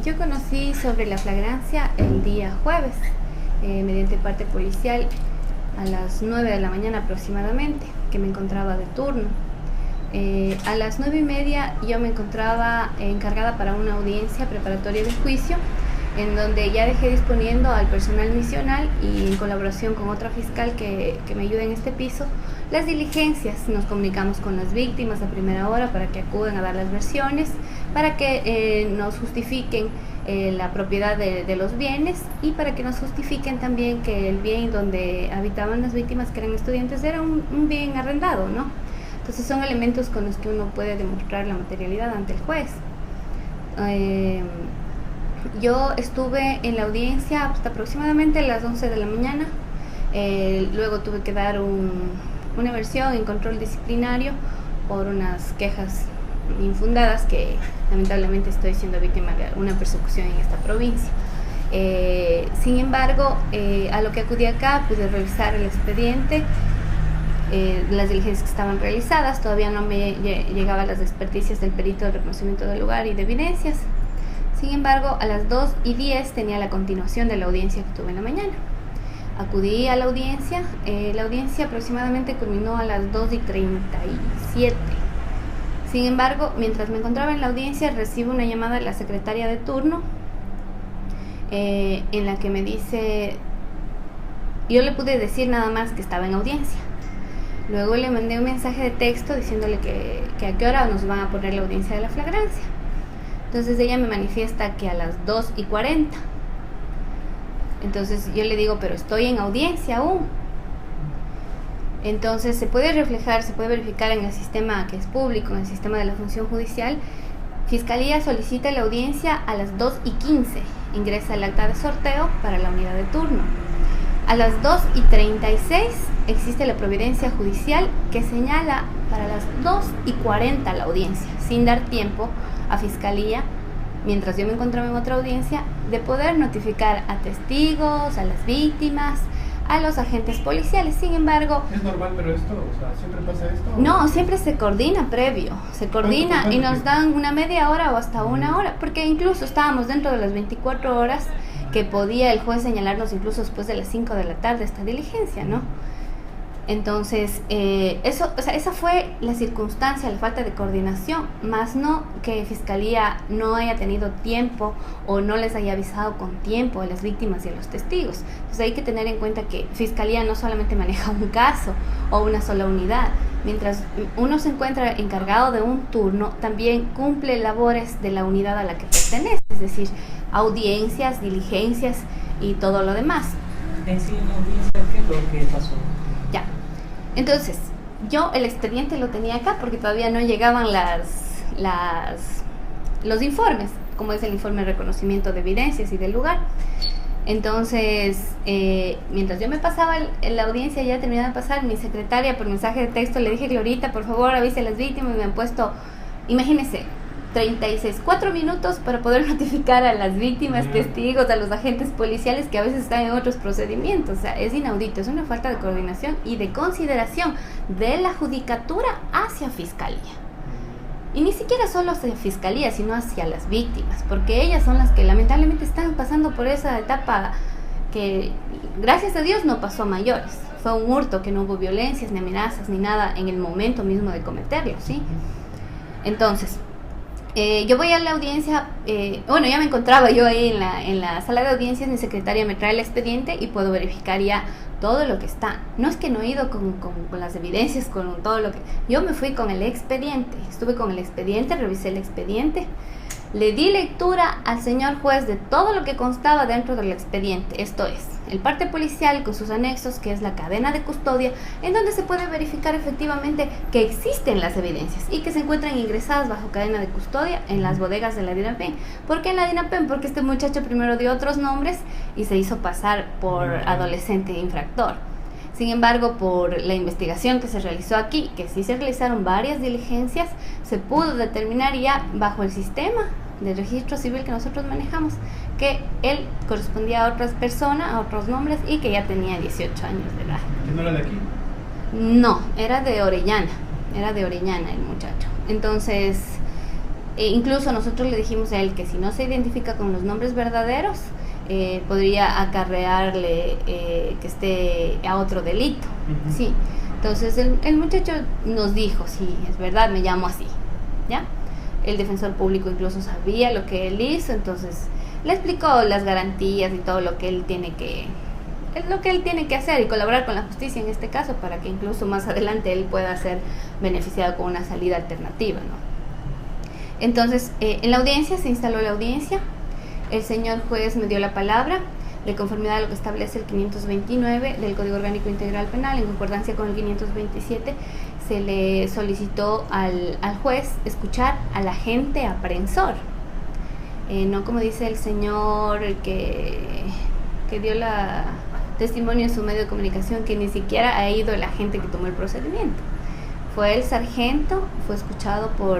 Yo conocí sobre la flagrancia el día jueves, mediante parte policial a las 9 de la mañana aproximadamente, que me encontraba de turno. A las 9:30 yo me encontraba encargada para una audiencia preparatoria de juicio, en donde ya dejé disponiendo al personal misional y en colaboración con otra fiscal que me ayuda en este piso, las diligencias. Nos comunicamos con las víctimas a primera hora para que acudan a dar las versiones, para que nos justifiquen la propiedad de los bienes y para que nos justifiquen también que el bien donde habitaban las víctimas, que eran estudiantes, era un bien arrendado, ¿no? Entonces son elementos con los que uno puede demostrar la materialidad ante el juez. Yo estuve en la audiencia hasta aproximadamente las 11 de la mañana. Luego tuve que dar una versión en control disciplinario por unas quejas infundadas que lamentablemente estoy siendo víctima de una persecución en esta provincia. Sin embargo, a lo que acudí acá pude revisar el expediente, las diligencias que estaban realizadas. Todavía no me llegaban las experticias del perito de reconocimiento del lugar y de evidencias. Sin embargo, a las 2:10 tenía la continuación de la audiencia que tuve en la mañana. Acudí a la audiencia aproximadamente culminó a las 2:37. Sin embargo, mientras me encontraba en la audiencia, recibo una llamada de la secretaria de turno, en la que me dice, yo le pude decir nada más que estaba en audiencia. Luego le mandé un mensaje de texto diciéndole que a qué hora nos van a poner la audiencia de la flagrancia. Entonces ella me manifiesta que a las 2:40. Entonces yo le digo, pero estoy en audiencia aún. Entonces se puede verificar en el sistema que es público, en el sistema de la función judicial. Fiscalía solicita la audiencia a las 2:15. Ingresa el acta de sorteo para la unidad de turno. A las 2:36 existe la providencia judicial que señala para las 2:40 la audiencia, sin dar tiempo a Fiscalía, mientras yo me encontraba en otra audiencia, de poder notificar a testigos, a las víctimas, a los agentes policiales. Sin embargo... ¿Es normal, pero esto, o sea, siempre pasa esto? No, siempre se coordina previo, ¿Cuánto y nos tiempo? dan una media hora o hasta una hora, porque incluso estábamos dentro de las 24 horas que podía el juez señalarnos incluso después de las 5 de la tarde esta diligencia, ¿no? Entonces, esa fue la circunstancia, la falta de coordinación, más no que Fiscalía no haya tenido tiempo o no les haya avisado con tiempo a las víctimas y a los testigos. Entonces hay que tener en cuenta que Fiscalía no solamente maneja un caso o una sola unidad. Mientras uno se encuentra encargado de un turno, también cumple labores de la unidad a la que pertenece, es decir, audiencias, diligencias y todo lo demás. En sí, en audiencia, ¿qué es lo que pasó? Ya. Entonces, yo el expediente lo tenía acá porque todavía no llegaban los informes, como es el informe de reconocimiento de evidencias y del lugar. Entonces, mientras yo me pasaba la audiencia, ya terminaba de pasar, mi secretaria por mensaje de texto le dije, Glorita, por favor avise a las víctimas, y me han puesto, imagínense, 4 minutos para poder notificar a las víctimas, testigos, a los agentes policiales que a veces están en otros procedimientos. O sea, es inaudito, es una falta de coordinación y de consideración de la judicatura hacia Fiscalía. Y ni siquiera solo hacia Fiscalía, sino hacia las víctimas, porque ellas son las que lamentablemente están pasando por esa etapa que, gracias a Dios, no pasó a mayores. Fue un hurto, que no hubo violencias, ni amenazas, ni nada en el momento mismo de cometerlo, ¿sí? Entonces... yo voy a la audiencia, ya me encontraba yo ahí en la sala de audiencias, mi secretaria me trae el expediente y puedo verificar ya todo lo que está. No es que no he ido con las evidencias, con todo lo que... Yo me fui con el expediente, estuve con el expediente, revisé el expediente, le di lectura al señor juez de todo lo que constaba dentro del expediente, esto es, el parte policial con sus anexos, que es la cadena de custodia, en donde se puede verificar efectivamente que existen las evidencias y que se encuentran ingresadas bajo cadena de custodia en las bodegas de la DINAPEN. ¿Por qué en la DINAPEN? Porque este muchacho primero dio otros nombres y se hizo pasar por adolescente infractor. Sin embargo, por la investigación que se realizó aquí, que sí se realizaron varias diligencias, se pudo determinar ya bajo el sistema de registro civil que nosotros manejamos, que él correspondía a otras personas, a otros nombres, y que ya tenía 18 años de edad. ¿Que no era de aquí? No, era de Orellana el muchacho. Entonces, incluso nosotros le dijimos a él que si no se identifica con los nombres verdaderos, podría acarrearle que esté a otro delito. Ujú. Sí. Entonces el muchacho nos dijo, sí, es verdad, me llamo así, ¿ya? El defensor público incluso sabía lo que él hizo, entonces le explicó las garantías y todo lo que él tiene que hacer y colaborar con la justicia en este caso para que incluso más adelante él pueda ser beneficiado con una salida alternativa, ¿no? Entonces, en la audiencia, se instaló la audiencia, el señor juez me dio la palabra, de conformidad a lo que establece el 529 del Código Orgánico Integral Penal, en concordancia con el 527, se le solicitó al juez escuchar al agente aprensor, no como dice el señor que dio la testimonio en su medio de comunicación, que ni siquiera ha ido el agente que tomó el procedimiento. Fue el sargento, fue escuchado por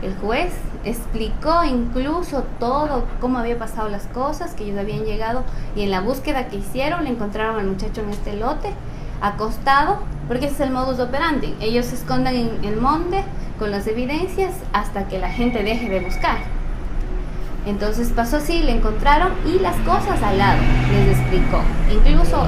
el juez, explicó incluso todo, cómo había pasado las cosas, que ellos habían llegado y en la búsqueda que hicieron le encontraron al muchacho en este lote, acostado, porque ese es el modus operandi. Ellos se esconden en el monte con las evidencias hasta que la gente deje de buscar. Entonces pasó así, le encontraron y las cosas al lado, les explicó. Incluso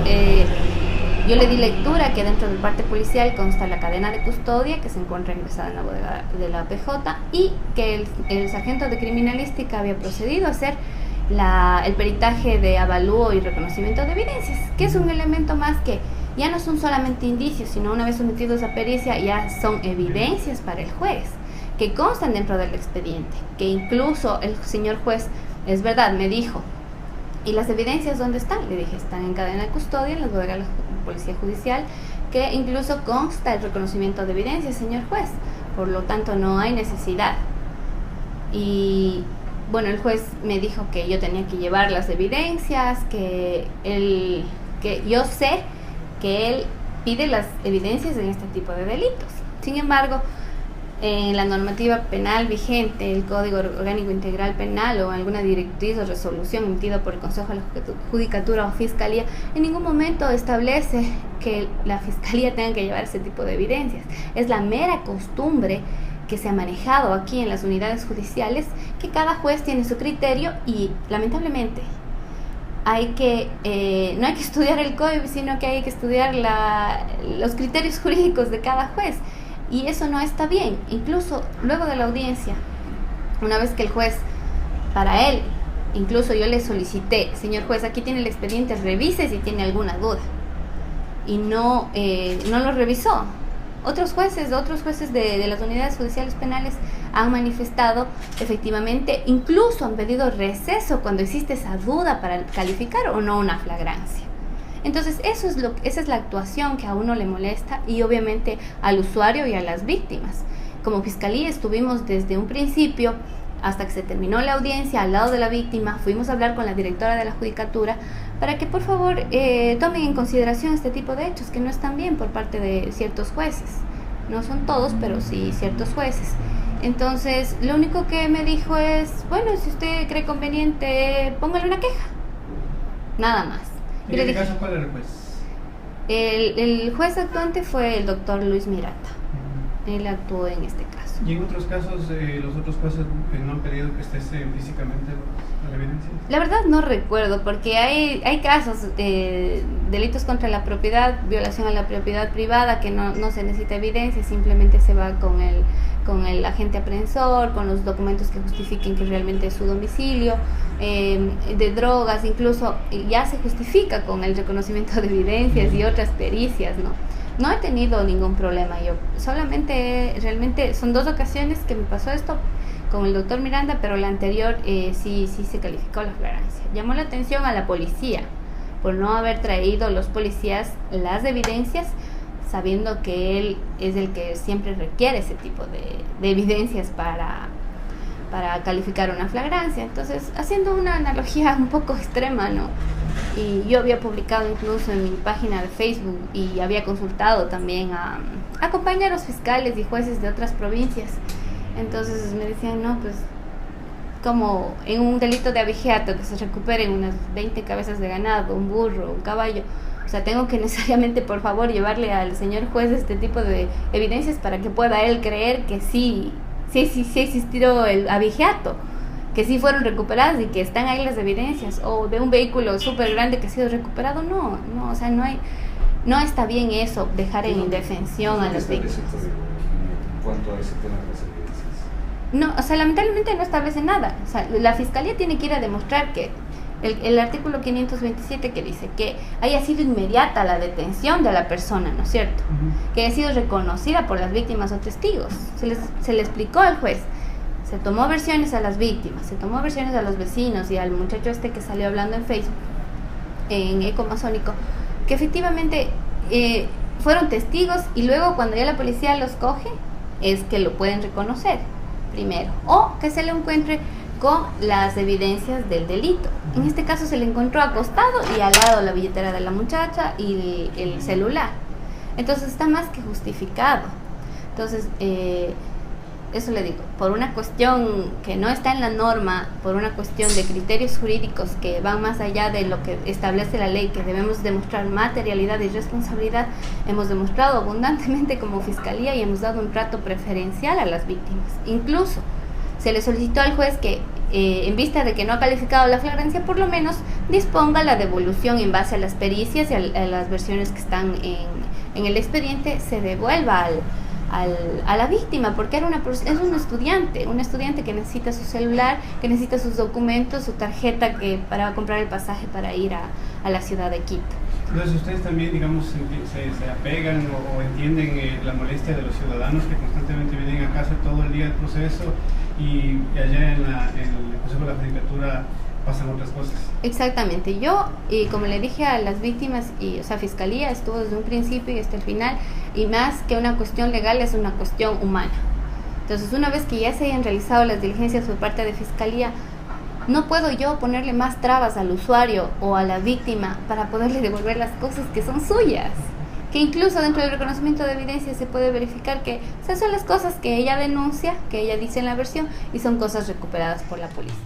yo le di lectura que dentro del parte policial consta la cadena de custodia que se encuentra ingresada en la bodega de la PJ y que el sargento de criminalística había procedido a hacer el peritaje de avalúo y reconocimiento de evidencias, que es un elemento más que ya no son solamente indicios, sino una vez sometidos a pericia ya son evidencias para el juez, que constan dentro del expediente, que incluso el señor juez, es verdad, me dijo, ¿y las evidencias dónde están? Le dije, están en cadena de custodia, en las bodegas de la Policía Judicial, que incluso consta el reconocimiento de evidencias, señor juez, por lo tanto no hay necesidad. Y bueno, el juez me dijo que yo tenía que llevar las evidencias, que yo sé que él pide las evidencias en este tipo de delitos. Sin embargo, en la normativa penal vigente, el Código Orgánico Integral Penal o alguna directriz o resolución emitida por el Consejo de la Judicatura o Fiscalía, en ningún momento establece que la Fiscalía tenga que llevar ese tipo de evidencias. Es la mera costumbre que se ha manejado aquí en las unidades judiciales, que cada juez tiene su criterio y lamentablemente no hay que estudiar el código, sino que hay que estudiar los criterios jurídicos de cada juez. Y eso no está bien. Incluso luego de la audiencia, una vez que el juez, para él, incluso yo le solicité, señor juez, aquí tiene el expediente, revise si tiene alguna duda. Y no lo revisó. Otros jueces de las unidades judiciales penales han manifestado, efectivamente, incluso han pedido receso cuando existe esa duda para calificar o no una flagrancia. Entonces esa es la actuación que a uno le molesta y obviamente al usuario y a las víctimas. Como Fiscalía estuvimos desde un principio hasta que se terminó la audiencia al lado de la víctima, fuimos a hablar con la directora de la Judicatura para que por favor tomen en consideración este tipo de hechos que no están bien por parte de ciertos jueces. No son todos, pero sí ciertos jueces. Entonces lo único que me dijo es, bueno, si usted cree conveniente, póngale una queja. Nada más. ¿En este caso cuál era el juez? El juez actuante fue el doctor Luis Miranda. Él actuó en este caso. ¿Y en otros casos los otros jueces no han pedido que esté físicamente la evidencia? La verdad no recuerdo, porque hay casos, delitos contra la propiedad, violación a la propiedad privada, que no se necesita evidencia, simplemente se va con el agente aprensor, con los documentos que justifiquen que realmente es su domicilio, de drogas, incluso ya se justifica con el reconocimiento de evidencias y otras pericias, No he tenido ningún problema yo, solamente realmente son 2 ocasiones que me pasó esto con el doctor Miranda, pero la anterior sí se calificó la flagrancia. Llamó la atención a la policía por no haber traído los policías las evidencias, sabiendo que él es el que siempre requiere ese tipo de evidencias para calificar una flagrancia. Entonces, haciendo una analogía un poco extrema, y yo había publicado incluso en mi página de Facebook y había consultado también a compañeros fiscales y jueces de otras provincias. Entonces me decían, no, pues como en un delito de abigeato que se recuperen unas 20 cabezas de ganado, un burro, un caballo, o sea, tengo que necesariamente, por favor, llevarle al señor juez este tipo de evidencias para que pueda él creer que sí sí existió el abigeato, que sí fueron recuperadas y que están ahí las evidencias, o de un vehículo súper grande que ha sido recuperado, no, o sea, no está bien eso, dejar en indefensión a las víctimas. En cuanto a ese tema de las evidencias. No, o sea, lamentablemente no establece nada. O sea, la fiscalía tiene que ir a demostrar que el artículo 527 que dice que haya sido inmediata la detención de la persona, ¿no es cierto? Que haya sido reconocida por las víctimas o testigos. Se le explicó al juez. Se tomó versiones a las víctimas, se tomó versiones a los vecinos y al muchacho este que salió hablando en Facebook, en Eco Masónico, que efectivamente fueron testigos, y luego cuando ya la policía los coge es que lo pueden reconocer primero, o que se le encuentre con las evidencias del delito. En este caso se le encontró acostado y al lado la billetera de la muchacha y el celular. Entonces está más que justificado. Entonces eso le digo, por una cuestión que no está en la norma, por una cuestión de criterios jurídicos que van más allá de lo que establece la ley, que debemos demostrar materialidad y responsabilidad, hemos demostrado abundantemente como fiscalía y hemos dado un trato preferencial a las víctimas. Incluso se le solicitó al juez que, en vista de que no ha calificado la flagrancia, por lo menos disponga la devolución en base a las pericias y a las versiones que están en el expediente, se devuelva a la víctima, porque es un estudiante que necesita su celular, que necesita sus documentos, su tarjeta para comprar el pasaje para ir a la ciudad de Quito. Entonces ustedes también, digamos, se apegan o entienden la molestia de los ciudadanos que constantemente vienen acá a hacer todo el día el proceso, y allá en el Consejo de la Judicatura pasan otras cosas. Exactamente. Yo, y como le dije a las víctimas, o sea, Fiscalía estuvo desde un principio y hasta el final, y más que una cuestión legal es una cuestión humana. Entonces, una vez que ya se hayan realizado las diligencias por parte de Fiscalía, no puedo yo ponerle más trabas al usuario o a la víctima para poderle devolver las cosas que son suyas. Que incluso dentro del reconocimiento de evidencia se puede verificar que esas son las cosas que ella denuncia, que ella dice en la versión, y son cosas recuperadas por la policía.